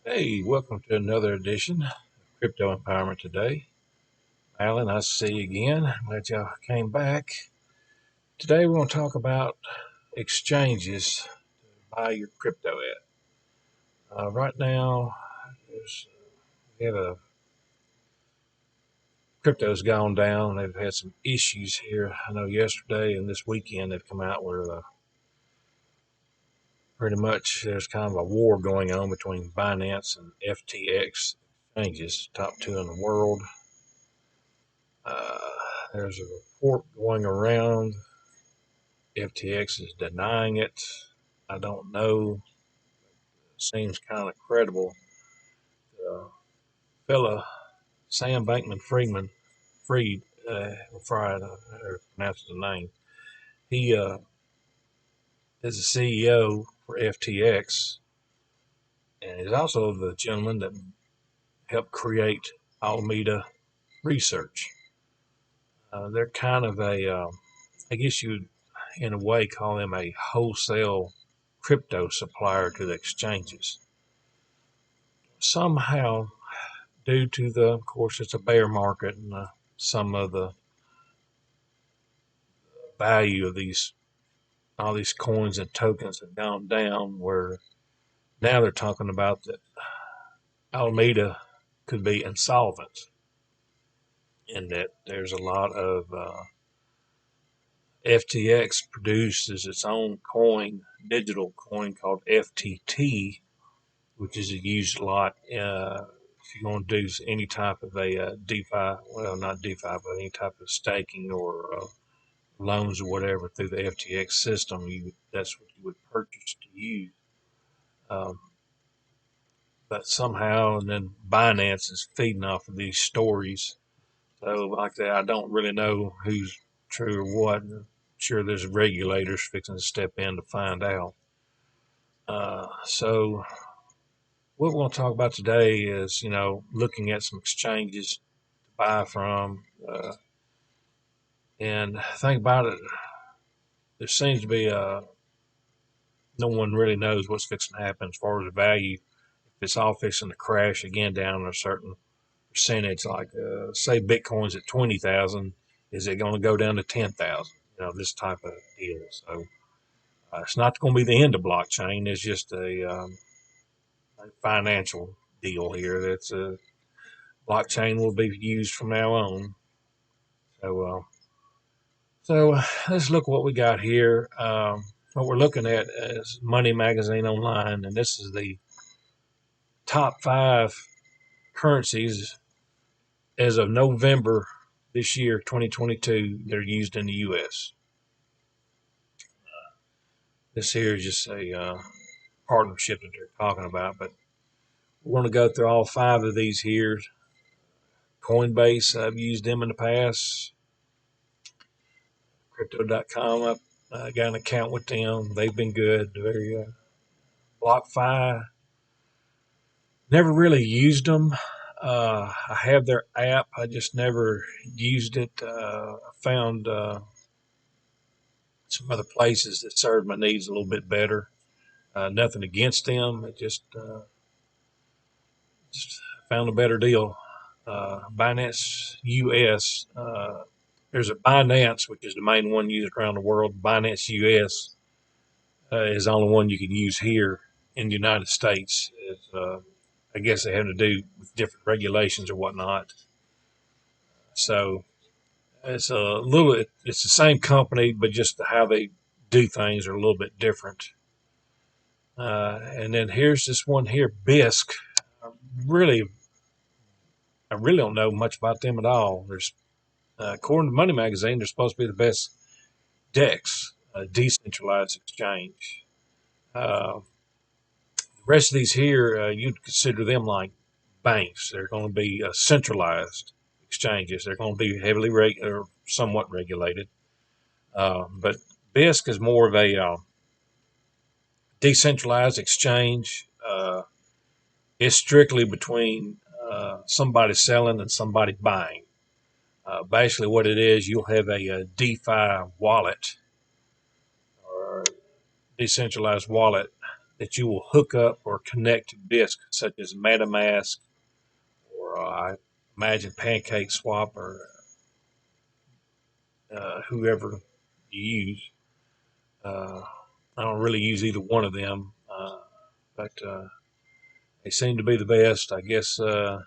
Hey, welcome to another edition of Crypto Empowerment Today. Alan, nice to see you again. Glad y'all came back. Today we're going to talk about exchanges to buy your crypto at. Right now, we have a crypto's gone down. They've had some issues here. I know yesterday and this weekend they've come out where pretty much there's kind of a war going on between Binance and FTX exchanges, top two in the world. Uh, there's a report going around. FTX is denying it. I don't know. It seems kind of credible. The fella, Sam Bankman Fried, or pronounced the name. He is the CEO for FTX, and is also the gentleman that helped create Alameda Research. They're kind of I guess you'd, in a way, call them a wholesale crypto supplier to the exchanges. Somehow, due to of course, it's a bear market, and some of the value of all these coins and tokens have gone down, where now they're talking about that Alameda could be insolvent, and that there's a lot of FTX produces its own digital coin called FTT, which is used a lot if you're going to do any type of a DeFi, well, not DeFi, but any type of staking or loans or whatever through the FTX system. That's what you would purchase to use. Um, but somehow, and then Binance is feeding off of these stories. So, like that, I don't really know who's true or what. I'm sure there's regulators fixing to step in to find out. So, what we're going to talk about today is, looking at some exchanges to buy from. And think about it, there seems to be no one really knows what's fixing to happen as far as the value. If it's all fixing to crash again down a certain percentage, like say Bitcoin's at 20,000, is it going to go down to 10,000? This type of deal. So it's not going to be the end of blockchain. It's just a financial deal here. That's blockchain will be used from now on. So let's look what we got here. What we're looking at is Money Magazine Online, and this is the top 5 currencies as of November this year, 2022. They're used in the U.S. This here is just a partnership that they're talking about, but we're going to go through all 5 of these here. Coinbase, I've used them in the past. Crypto.com, I've got an account with them. They've been good. Very BlockFi, never really used them. I have their app. I just never used it. I found some other places that served my needs a little bit better. Nothing against them. It just found a better deal. Binance US. There's a Binance, which is the main one used around the world. Binance US is the only one you can use here in the United States. I guess they have to do with different regulations or whatnot. So it's the same company, but just how they do things are a little bit different. And then here's this one here, Bisq. I really, I really don't know much about them at all. There's, according to Money Magazine, they're supposed to be the best DEX, decentralized exchange. The rest of these here, you'd consider them like banks. They're going to be centralized exchanges. They're going to be heavily or somewhat regulated. But Bisq is more of a decentralized exchange. It's strictly between somebody selling and somebody buying. Basically, what it is, you'll have a DeFi wallet or decentralized wallet that you will hook up or connect to disk, such as MetaMask or I imagine Pancake Swap or whoever you use. Uh, I don't really use either one of them, but they seem to be the best. I guess they're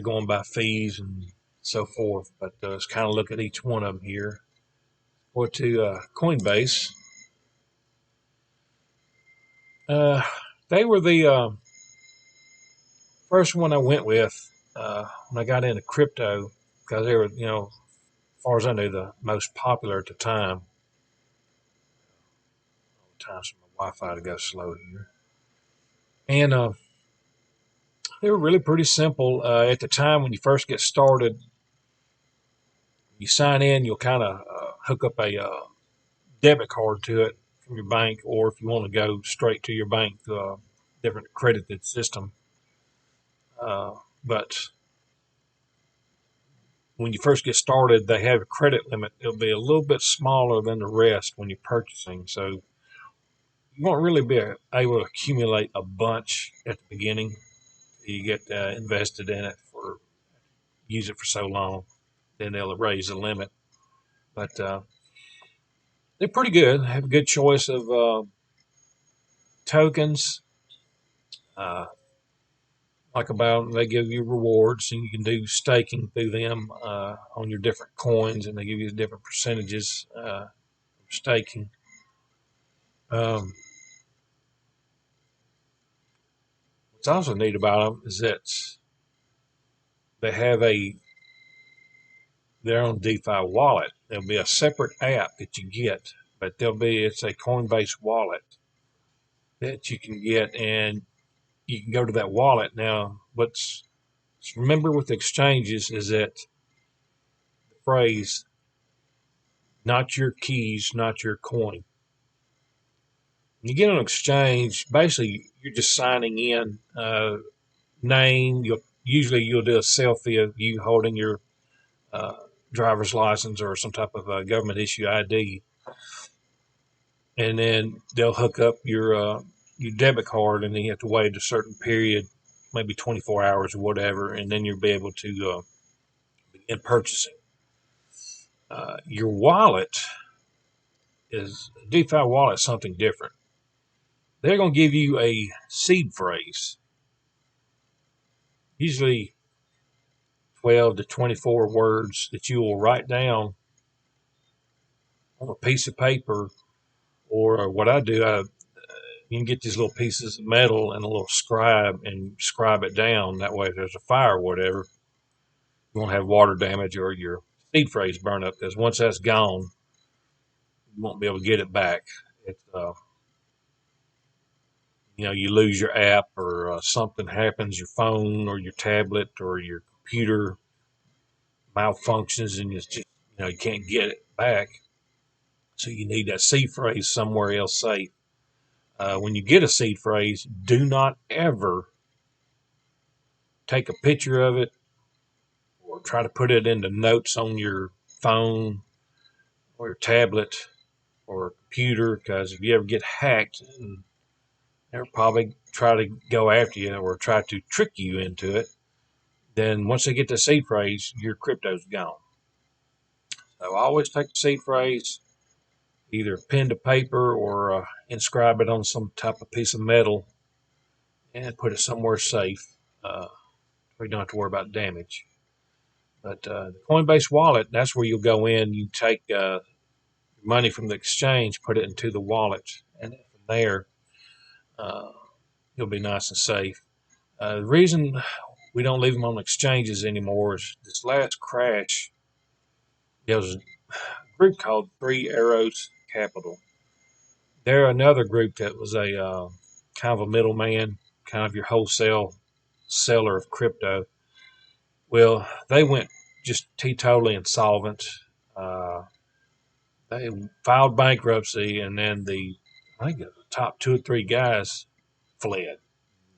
going by fees and so forth. But let's kind of look at each one of them here. Or to Coinbase. Uh, they were the first one I went with when I got into crypto because they were, as far as I knew, the most popular at the time. Time for my Wi-Fi to go slow here. And they were really pretty simple. At the time when you first get started, you sign in, you'll kind of hook up a debit card to it from your bank, or if you want to go straight to your bank, different accredited system. But when you first get started, they have a credit limit. It'll be a little bit smaller than the rest when you're purchasing. So you won't really be able to accumulate a bunch at the beginning. You get invested in it use it for so long, then they'll raise the limit. But they're pretty good. They have a good choice of tokens. Uh, like about they give you rewards and you can do staking through them on your different coins, and they give you different percentages staking. Um, what's also neat about them is that they have their own DeFi wallet. There'll be a separate app that you get, but it's a Coinbase wallet that you can get, and you can go to that wallet. Now, remember with exchanges is that the phrase "not your keys, not your coin." When you get an exchange, basically you're just signing in name. You'll do a selfie of you holding your uh, driver's license or some type of government issue ID, and then they'll hook up your debit card, and then you have to wait a certain period, maybe 24 hours or whatever, and then you'll be able to begin purchasing. Your wallet is DeFi wallet something different. They're going to give you a seed phrase, usually 12 to 24 words that you will write down on a piece of paper, or what I do, you can get these little pieces of metal and a little scribe and scribe it down. That way, if there's a fire or whatever, you won't have water damage or your seed phrase burn up, because once that's gone, you won't be able to get it back. It's you lose your app or something happens, your phone or your tablet or your computer malfunctions, and it's just you can't get it back. So you need that seed phrase somewhere else safe. When you get a seed phrase, do not ever take a picture of it or try to put it into notes on your phone or your tablet or computer, because if you ever get hacked, they'll probably try to go after you or try to trick you into it. Then once they get the seed phrase, your crypto's gone. So always take the seed phrase, either pen to paper or inscribe it on some type of piece of metal and put it somewhere safe. We don't have to worry about damage. But the Coinbase wallet, that's where you'll go in. You take money from the exchange, put it into the wallet, and from there, uh, you'll be nice and safe. The reason we don't leave them on exchanges anymore is this last crash. There was a group called Three Arrows Capital. They're another group that was a kind of a middleman, kind of your wholesale seller of crypto. Well, they went just teetotally insolvent. Uh, they filed bankruptcy, and then I think the top two or three guys fled.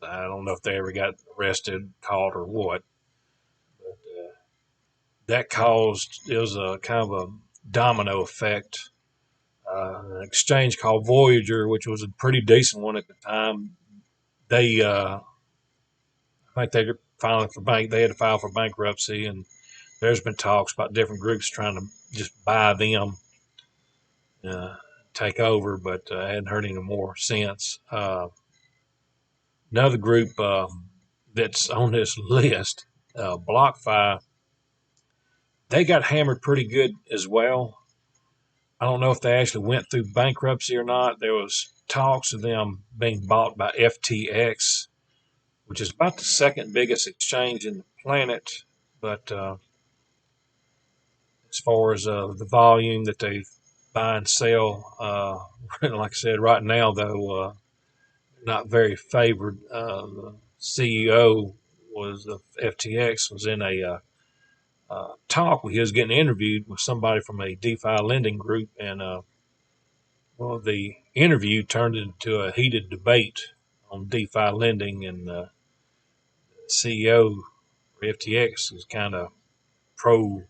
I don't know if they ever got arrested, caught, or what. But that caused it was a kind of a domino effect. an exchange called Voyager, which was a pretty decent one at the time. They, I think they filing for bank. They had to file for bankruptcy, and there's been talks about different groups trying to just buy them, uh, take over, but I hadn't heard any more since. Another group that's on this list, BlockFi, they got hammered pretty good as well. I don't know if they actually went through bankruptcy or not. There was talks of them being bought by FTX, which is about the second biggest exchange in the planet. But as far as the volume that they buy and sell, like I said, right now though, not very favored. The CEO was of FTX was in a talk. He was getting interviewed with somebody from a DeFi lending group, and well, the interview turned into a heated debate on DeFi lending, and the CEO for FTX was kind of pro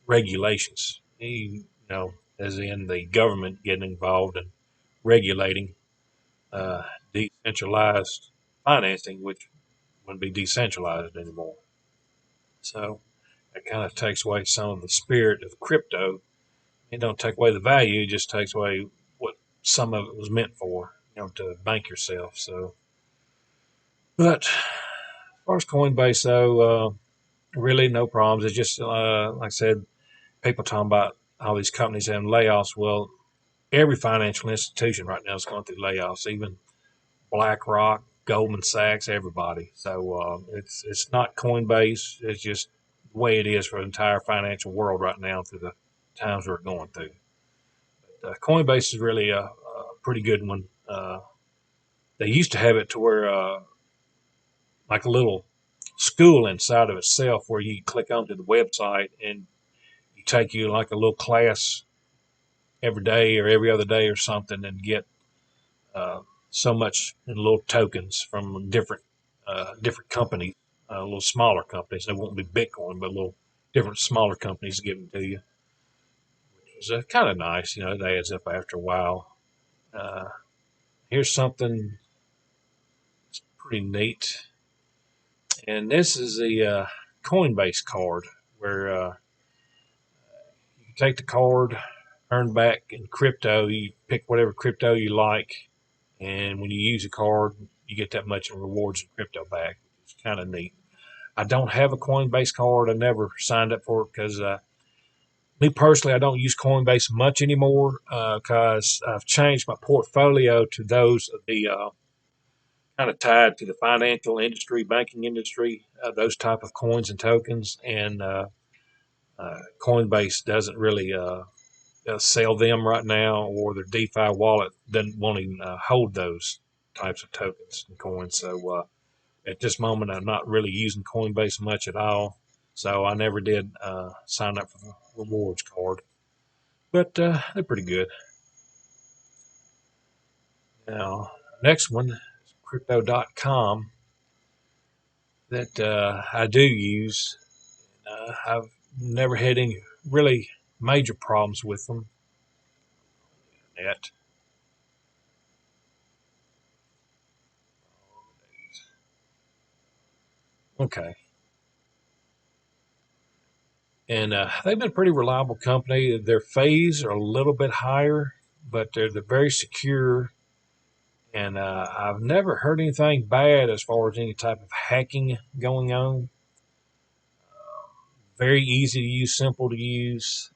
regulations. As in the government getting involved and regulating uh, decentralized financing, which wouldn't be decentralized anymore. So that kind of takes away some of the spirit of crypto. It don't take away the value; it just takes away what some of it was meant for, to bank yourself. So, but as far as Coinbase, though, really no problems. It's just like I said, people talking about all these companies having layoffs. Well, every financial institution right now is going through layoffs, even BlackRock, Goldman Sachs, everybody. So it's not Coinbase. It's just the way it is for the entire financial world right now through the times we're going through. But, Coinbase is really a pretty good one. They used to have it to where like a little school inside of itself where you click onto the website and you take you like a little class every day or every other day or something and get uh, so much in little tokens from different companies, little smaller companies. They won't be Bitcoin, but little different smaller companies give them to you. It's kind of nice, it adds up after a while. Uh, Here's something pretty neat, and this is the Coinbase card where you take the card, earn back in crypto. You pick whatever crypto you like, and when you use a card, you get that much in rewards and crypto back. It's kind of neat. I don't have a Coinbase card. I never signed up for it because me personally, I don't use Coinbase much anymore because I've changed my portfolio to those of the kind of tied to the financial industry, banking industry, those type of coins and tokens, and Coinbase doesn't really sell them right now, or their DeFi wallet doesn't want to hold those types of tokens and coins. So at this moment, I'm not really using Coinbase much at all. So I never did sign up for the rewards card, but they're pretty good. Now, next one is crypto.com that I do use. I've never had any really major problems with them yet. Okay. And they've been a pretty reliable company. Their fees are a little bit higher, but they're very secure. And I've never heard anything bad as far as any type of hacking going on. Very easy to use, simple to use.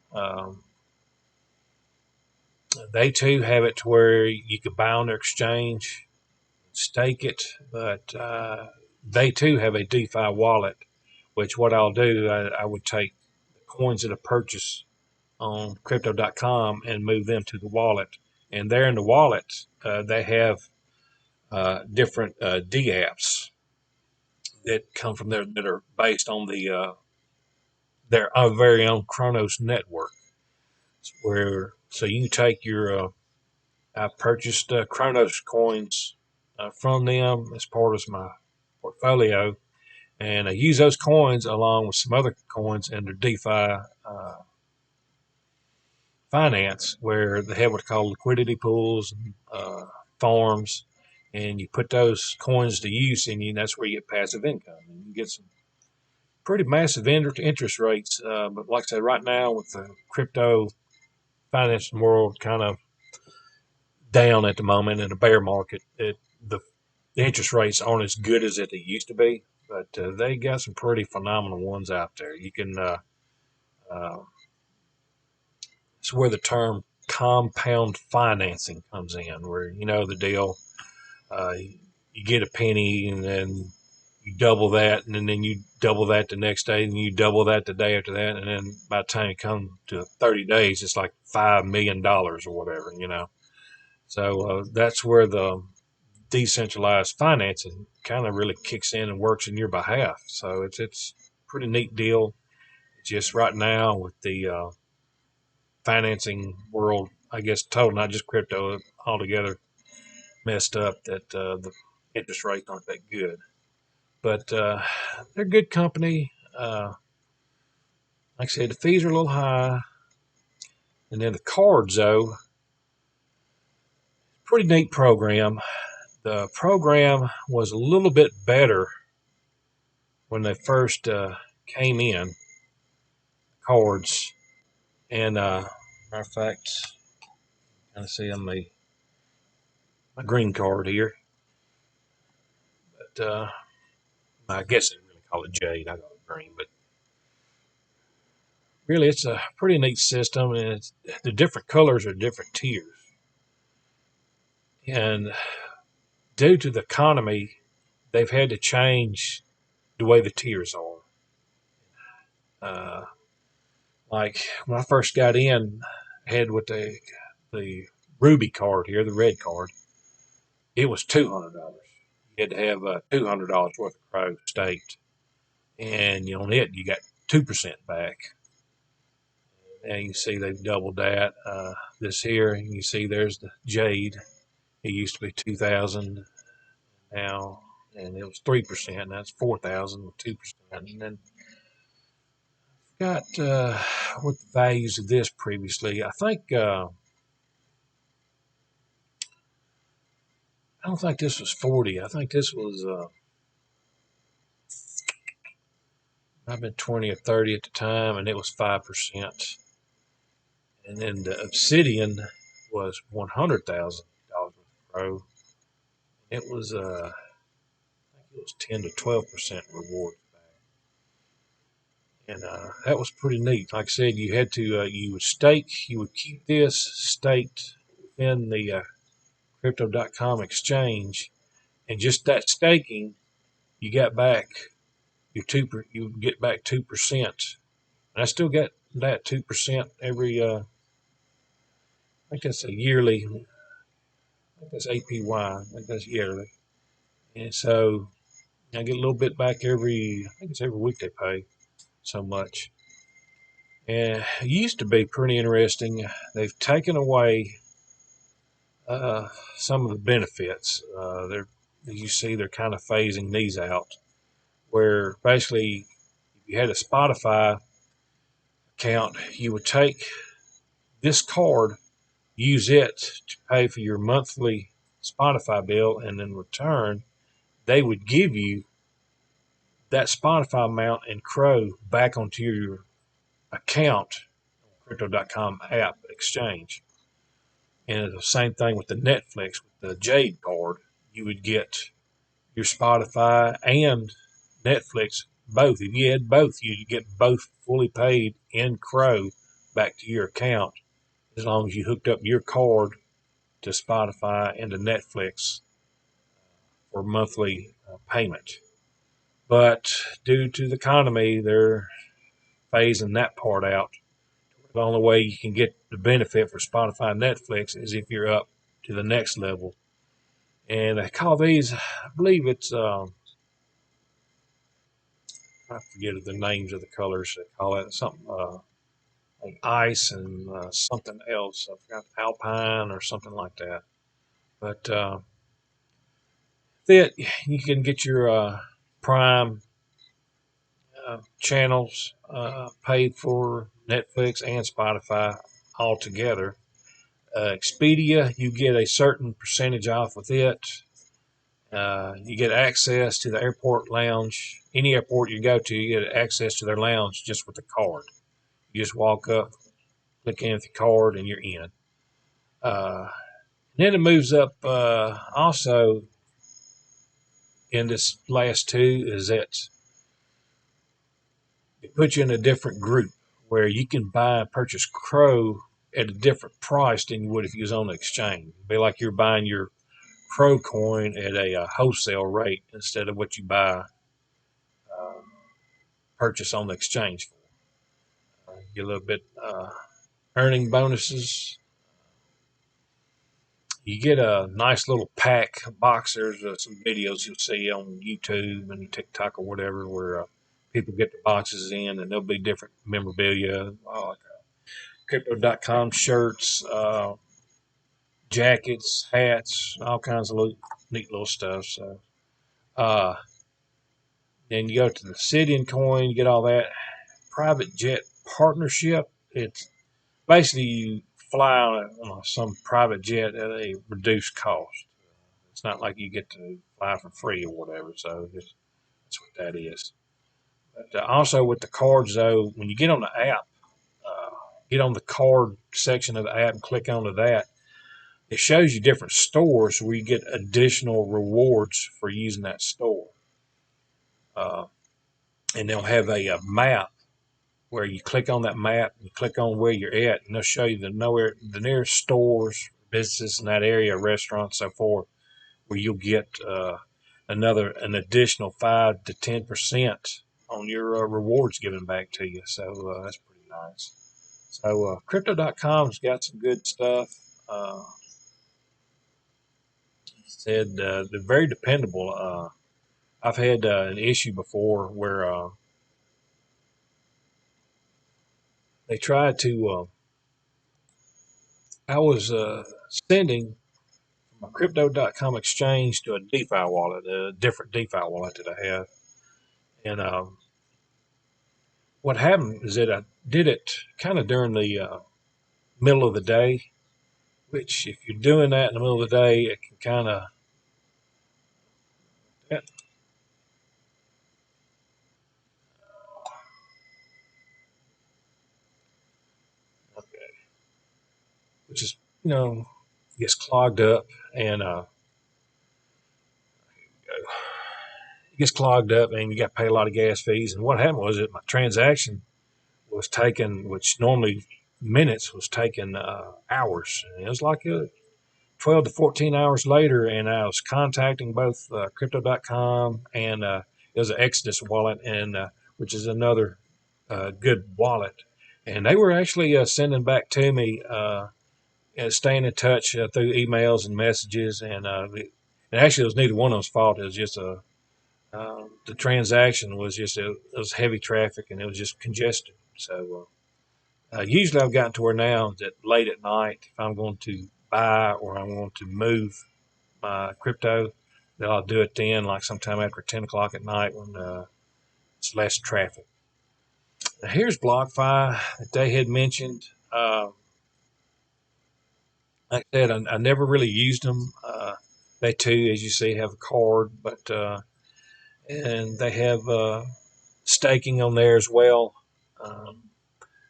They too have it to where you can buy on their exchange, stake it, but they too have a DeFi wallet, which what I'll do, I would take the coins that I purchase on crypto.com and move them to the wallet. And there in the wallet, they have different D apps that come from there that are based on their very own Chronos network. Where so you can take your I purchased Chronos coins from them as part of my portfolio, and I use those coins along with some other coins in their DeFi finance where they have what they call liquidity pools, farms, and you put those coins to use, and that's where you get passive income. And you get some pretty massive interest rates. But like I said, right now with the crypto financing world kind of down at the moment in a bear market, the interest rates aren't as good as they used to be. But they got some pretty phenomenal ones out there. You can uh, it's where the term compound financing comes in, where you know the deal. You get a penny and then you double that, and then you double that the next day, and you double that the day after that, and then by the time you come to 30 days, it's like $5 million or whatever, you know. So that's where the decentralized financing kind of really kicks in and works in your behalf. So it's a pretty neat deal. Just right now with the financing world, I guess total, not just crypto, altogether messed up that the interest rates aren't that good. But they're good company. Like I said, the fees are a little high. And then the cards, though, pretty neat program. The program was a little bit better when they first came in, cards. And matter of fact, I see on my green card here. But I guess they really call it Jade. I got it green, but really it's a pretty neat system, and the different colors are different tiers. And due to the economy, they've had to change the way the tiers are. Uh, like when I first got in, I had with the Ruby card here, the red card. It was $200. You had to have $200 worth of Crow staked, and on it you got 2% back. And you see they've doubled that. This here, you see there's the Jade. It used to be 2,000 now, and it was 3%. That's 4,000 with 2%. And then got what the values of this previously. I don't think this was 40. I think this was I've been 20 or 30 at the time, and it was 5%. And then the Obsidian was $100,000 with Pro. It was I think it was 10 to 12% reward back, and that was pretty neat. Like I said, you had to you would stake, you would keep this staked in the Crypto.com exchange, and just that staking, you got back you get back 2%. And I still get that 2% every. I think that's a yearly. I think that's APY. I think that's yearly, and so I get a little bit back every. I think it's every week they pay so much. And it used to be pretty interesting. They've taken away uh, some of the benefits. As you see, they're kind of phasing these out. Where basically, if you had a Spotify account, you would take this card, use it to pay for your monthly Spotify bill, and in return, they would give you that Spotify amount and Crow back onto your account, Crypto.com app exchange. And the same thing with the Netflix, with the Jade card. You would get your Spotify and Netflix both. If you had both, you'd get both fully paid in Crow back to your account as long as you hooked up your card to Spotify and to Netflix for monthly payment. But due to the economy, they're phasing that part out. The only way you can get the benefit for Spotify and Netflix is if you're up to the next level. And they call these, I believe it's, I forget the names of the colors. They call it something like ice and something else. I forgot alpine or something like that. But that you can get your Prime channels paid for Netflix and Spotify altogether. Expedia, you get a certain percentage off with it. You get access to the airport lounge. Any airport you go to, you get access to their lounge just with the card. You just walk up, click in with the card, and you're in. Uh, then it moves up also in this last two is that it puts you in a different group where you can buy and purchase Crow at a different price than you would if you was on the exchange. It'd be like you're buying your Crow coin at a wholesale rate instead of what you buy purchase on the exchange for. Get a little bit earning bonuses. You get a nice little pack box. There's some videos you'll see on YouTube and TikTok or whatever where people get the boxes in, and there'll be different memorabilia, like Crypto.com shirts, jackets, hats, all kinds of neat little stuff. So, uh, then you go to the Obsidian coin, you get all that. Private jet partnership. It's basically you fly on some private jet at a reduced cost. It's not like you get to fly for free or whatever. So that's what that is. But also with the cards, though, when you get on the app, get on the card section of the app and click onto that, it shows you different stores where you get additional rewards for using that store. Uh, and they'll have a map where you click on that map, you click on where you're at, and they'll show you the nearest stores, businesses in that area, restaurants, so forth, where you'll get an additional 5 to 10% on your rewards given back to you. So that's pretty nice. So Crypto.com's got some good stuff. Said they're very dependable. I've had an issue before where they tried to. I was sending my Crypto.com exchange to a DeFi wallet, a different DeFi wallet that I have, and what happened is that I did it kind of during the middle of the day, which if you're doing that in the middle of the day, it can kind of okay, which is gets clogged up and it gets clogged up and you got to pay a lot of gas fees. And what happened was that my transaction was taken, which normally minutes was taken hours. And it was like 12 to 14 hours later, and I was contacting both Crypto.com and it was an Exodus wallet, and which is another good wallet. And they were actually sending back to me, staying in touch through emails and messages. And actually, it was neither one of them's fault. It was just the transaction was just it was heavy traffic and it was just congested. So usually I've gotten to where now that late at night, if I'm going to buy or I'm going to move my crypto, that I'll do it then, like sometime after 10 o'clock at night when it's less traffic. Now here's BlockFi that they had mentioned. Like I said, I never really used them. They too, as you see, have a card, but and they have staking on there as well. Um,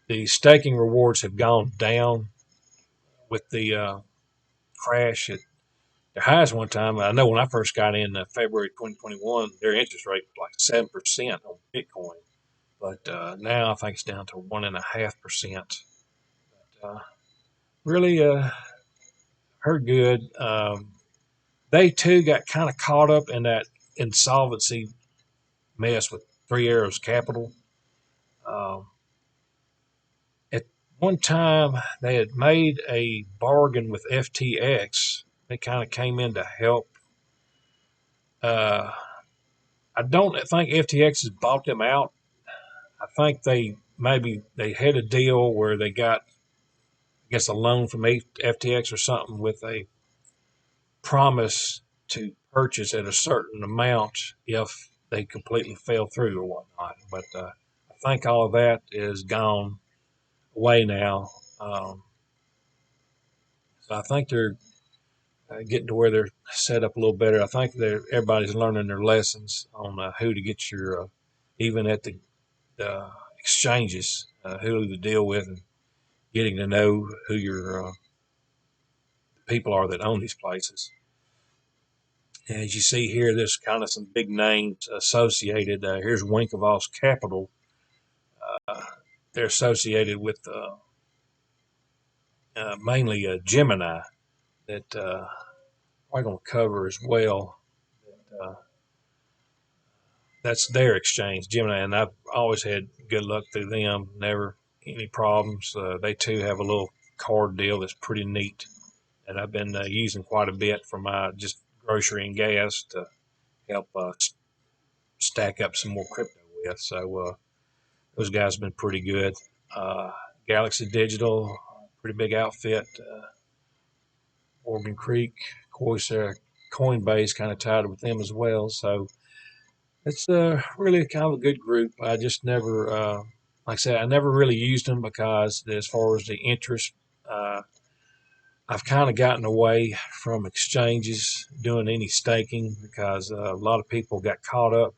the staking rewards have gone down with the crash at their highest one time. I know when I first got in February 2021, their interest rate was like 7% on Bitcoin, but now I think it's down to 1.5%. Really heard good. They too got kind of caught up in that insolvency mess with Three Arrows Capital. Um, at one time, they had made a bargain with FTX. They kind of came in to help. Uh, I don't think FTX has bought them out. I think they had a deal where they got, I guess, a loan from FTX or something with a promise to purchase at a certain amount if they completely fell through or whatnot. But I think all of that is gone away now. So I think they're getting to where they're set up a little better. I think everybody's learning their lessons on who to get your, even at the exchanges, who to deal with, and getting to know who your people are that own these places. And as you see here, there's kind of some big names associated. Here's Winklevoss Capital. Uh, they're associated with mainly Gemini that we're going to cover as well. Uh, that's their exchange, Gemini, and I've always had good luck through them. Never any problems. They too have a little card deal that's pretty neat, and I've been using quite a bit for my just grocery and gas to help stack up some more crypto with. So those guys have been pretty good. Uh, Galaxy Digital, pretty big outfit. Morgan Creek, of course, Coinbase kind of tied with them as well. So it's really kind of a good group. I just never, like I said, I never really used them because as far as the interest, uh, I've kind of gotten away from exchanges doing any staking because a lot of people got caught up.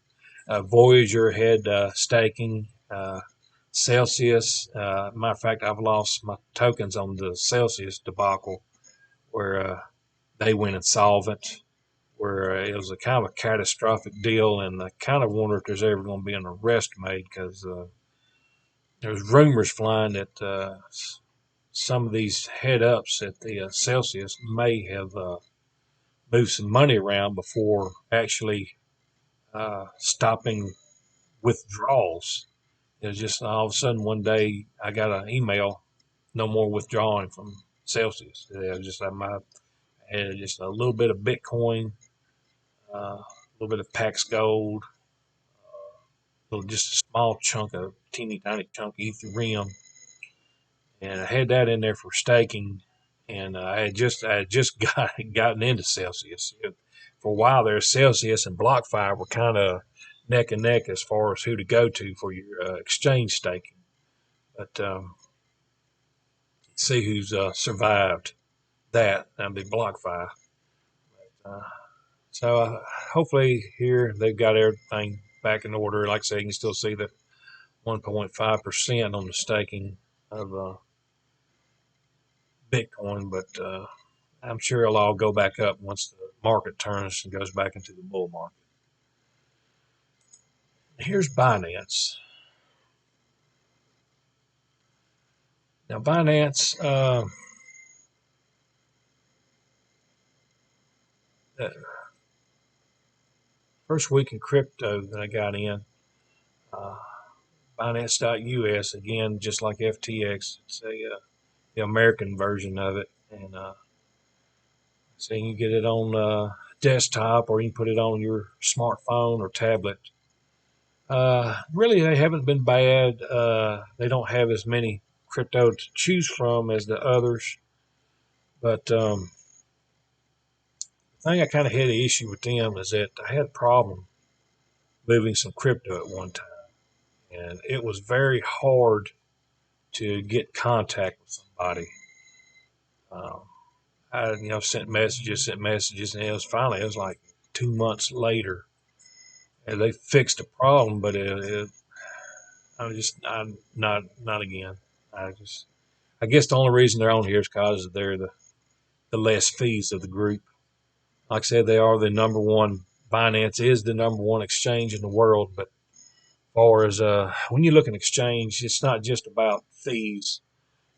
Voyager had staking. Celsius. Matter of fact, I've lost my tokens on the Celsius debacle where they went insolvent, where it was a kind of a catastrophic deal, and I kind of wonder if there's ever going to be an arrest made because there's rumors flying that some of these head ups at the Celsius may have moved some money around before actually stopping withdrawals. It was just all of a sudden one day I got an email, no more withdrawing from Celsius. It was just I had just a little bit of Bitcoin, a little bit of Pax Gold, just a small chunk of teeny tiny chunk of Ethereum, and I had that in there for staking. And I had just gotten into Celsius. For a while there, Celsius and BlockFi were kind of neck and neck as far as who to go to for your exchange staking. But see who's survived that. That'd be BlockFi. Uh, so hopefully here they've got everything back in order. Like I say, you can still see the 1.5% on the staking of Bitcoin, but I'm sure it'll all go back up once the market turns and goes back into the bull market. Here's Binance. Now, Binance, first week in crypto that I got in, uh, Binance.us, again, just like FTX, it's the American version of it. And so you can get it on desktop or you can put it on your smartphone or tablet. Really, they haven't been bad. They don't have as many crypto to choose from as the others. But the thing I kind of had an issue with them is that I had a problem moving some crypto at one time. And it was very hard to get contact with somebody. Um, I, sent messages, and it was like 2 months later, and they fixed the problem. But I'm not again. I guess the only reason they're on here is because they're the less fees of the group. Like I said, they are the number one. Binance is the number one exchange in the world. But as far as when you look at exchange, it's not just about fees.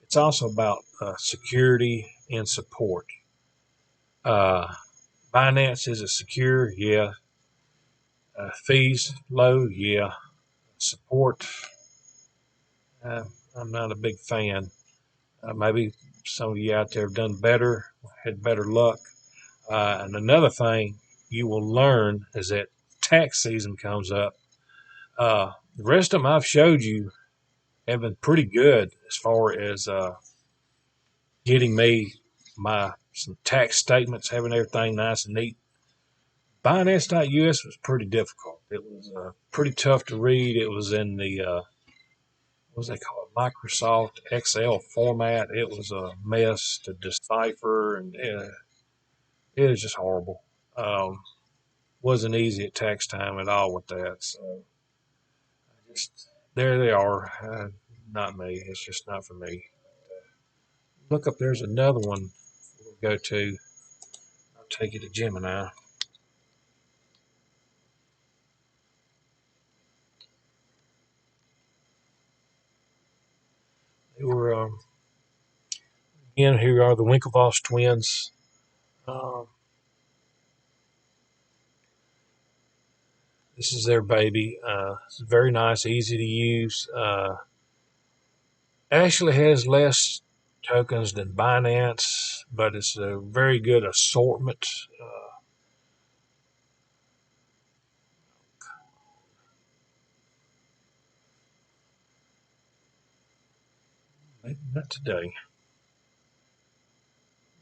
It's also about security and support. Uh, Binance is it secure? Yeah. Fees low? Yeah. Support? Uh, I'm not a big fan. Maybe some of you out there have done better, had better luck. And another thing you will learn is that tax season comes up. The rest of them I've showed you have been pretty good as far as getting me some tax statements, having everything nice and neat. Binance.us was pretty difficult. It was pretty tough to read. It was in the was they call it, Microsoft Excel format. It was a mess to decipher, and it was just horrible. Wasn't easy at tax time at all with that. So just there they are. Not me. It's just not for me. Look up. There's another one we'll go to. I'll take you to Gemini. They were again. Here are the Winklevoss twins. Um, this is their baby. It's very nice, easy to use. Actually has less tokens than Binance, but it's a very good assortment. Maybe not today,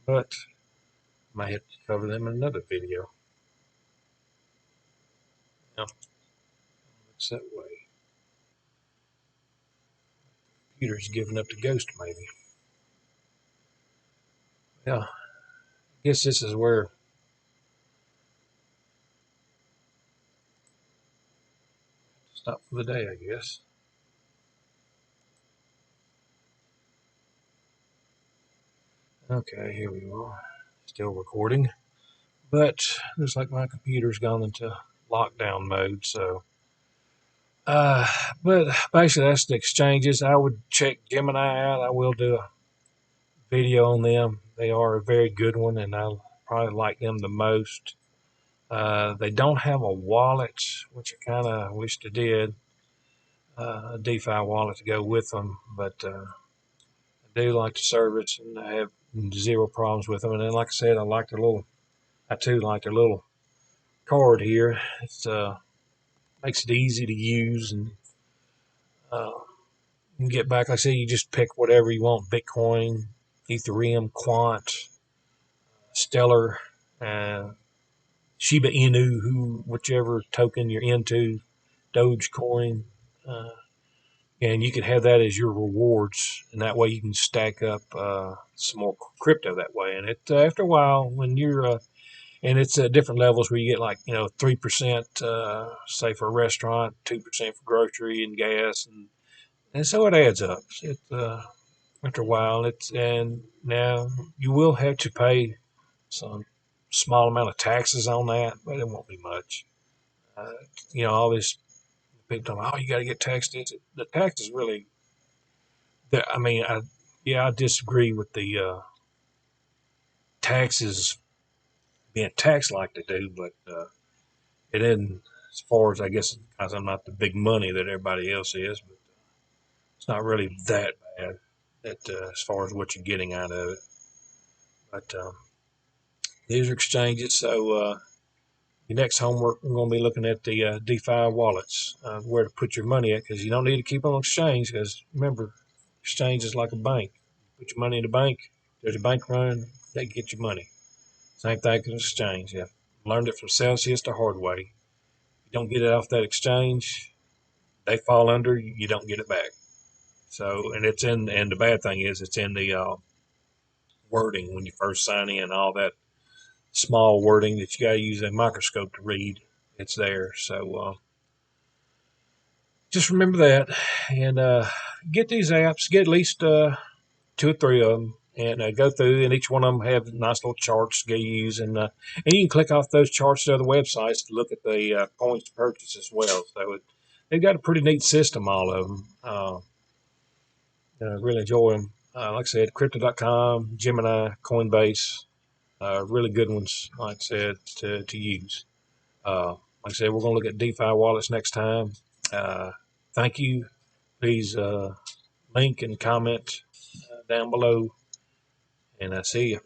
but I might have to cover them in another video. Yeah, it's that way. Computer's giving up the ghost, maybe. Yeah, I guess this is where stop for the day, I guess. Okay, here we are. Still recording, but looks like my computer's gone into lockdown mode, so uh, but basically that's the exchanges. I would check Gemini out. I will do a video on them. They are a very good one, and I probably like them the most. They don't have a wallet, which I kind of wish they did, a DeFi wallet to go with them, but I do like the service, and I have zero problems with them. And then, like I said, I too like their little card here. It makes it easy to use, and uh, you can get back. Like I said, you just pick whatever you want: Bitcoin, Ethereum, Quant, Stellar, uh, Shiba Inu, whichever token you're into, Dogecoin, uh, and you can have that as your rewards, and that way you can stack up some more crypto that way. And it after a while, when you're and it's at different levels where you get like 3%, say for a restaurant, 2% for grocery and gas, and so it adds up. It after a while, and now you will have to pay some small amount of taxes on that, but it won't be much. Uh, all this people talking, oh, you got to get taxed. The taxes really, I mean, I disagree with the taxes being taxed like they do, but it isn't as far as I guess because I'm not the big money that everybody else is, but it's not really that bad that as far as what you're getting out of it. But these are exchanges, so your next homework, we're going to be looking at the DeFi wallets, where to put your money at, because you don't need to keep on exchange. Because remember, exchange is like a bank. Put your money in the bank. There's a bank run. They get your money. Same thing with exchange. Yeah, learned it from Celsius the hard way. You don't get it off that exchange, they fall under. You don't get it back. So, and it's in, and the bad thing is, it's in the wording when you first sign in. All that small wording that you got to use a microscope to read. It's there. So just remember that, and get these apps. Get at least 2 or 3 of them, and go through. And each one of them have nice little charts to go use, and you can click off those charts to other websites to look at the coins to purchase as well. So they've got a pretty neat system, all of them. Really enjoy them. Like I said, Crypto.com, Gemini, Coinbase, really good ones. Like I said, to use. Like I said, we're going to look at DeFi wallets next time. Thank you. Please link and comment down below, and I see you.